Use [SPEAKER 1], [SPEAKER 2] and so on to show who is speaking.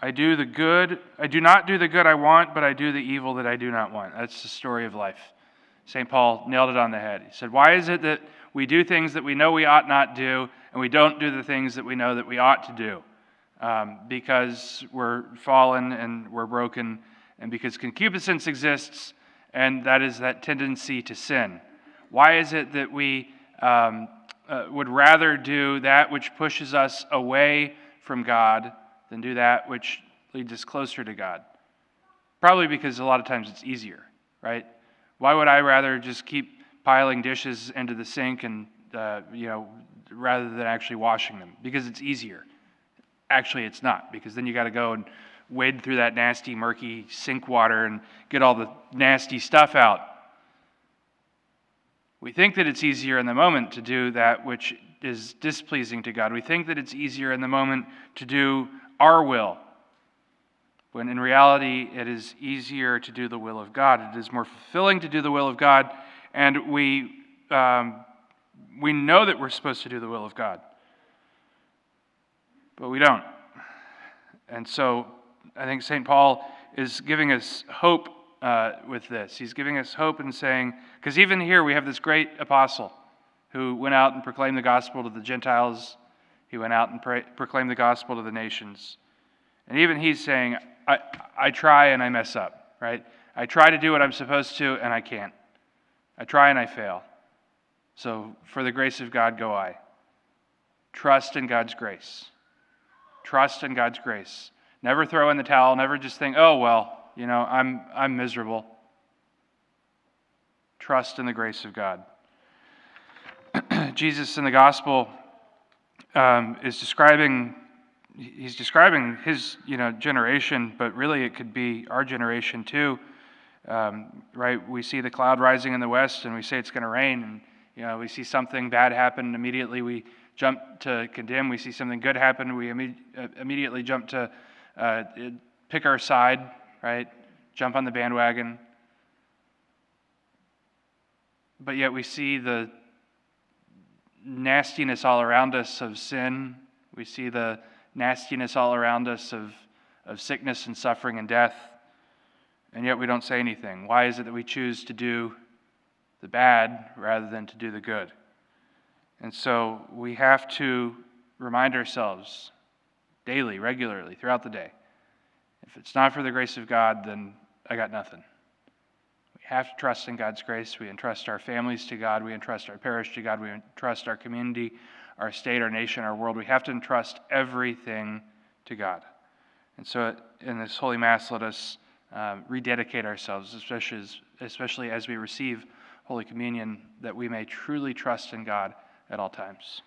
[SPEAKER 1] I do not do the good I want, but I do the evil that I do not want. That's the story of life. St. Paul nailed it on the head. He said, why is it that we do things that we know we ought not do, and we don't do the things that we know that we ought to do? Because we're fallen and we're broken, and because concupiscence exists, and that is that tendency to sin. Why is it that we would rather do that which pushes us away from God than do that which leads us closer to God? Probably because a lot of times it's easier, right? Why would I rather just keep piling dishes into the sink and rather than actually washing them? Because it's easier. Actually, it's not, because then you got to go and wade through that nasty, murky sink water and get all the nasty stuff out. We think that it's easier in the moment to do that which is displeasing to God. We think that it's easier in the moment to do our will, when in reality it is easier to do the will of God. It is more fulfilling to do the will of God, and we know that we're supposed to do the will of God, but we don't. And so I think St. Paul is giving us hope with this. He's giving us hope and saying, because even here we have this great apostle who went out and proclaimed the gospel to the Gentiles. He went out and proclaimed the gospel to the nations. And even he's saying, I try and I mess up, right? I try to do what I'm supposed to and I can't. I try and I fail. So for the grace of God go I. Trust in God's grace. Trust in God's grace. Never throw in the towel. Never just think, oh, well, I'm miserable. Trust in the grace of God. Jesus in the gospel is describing his generation, but really it could be our generation too. Right? We see the cloud rising in the west and we say it's going to rain, and we see something bad happen, and immediately we jump to condemn. We see something good happen, we immediately jump to pick our side, right? Jump on the bandwagon. But yet we see the nastiness all around us of sin. We see the nastiness all around us of sickness and suffering and death. And yet we don't say anything. Why is it that we choose to do the bad rather than to do the good? And so we have to remind ourselves daily, regularly, throughout the day, if it's not for the grace of God, then I got nothing. We have to trust in God's grace. We entrust our families to God. We entrust our parish to God. We entrust our community, our state, our nation, our world. We have to entrust everything to God. And so in this Holy Mass, let us rededicate ourselves, especially as we receive Holy Communion, that we may truly trust in God at all times.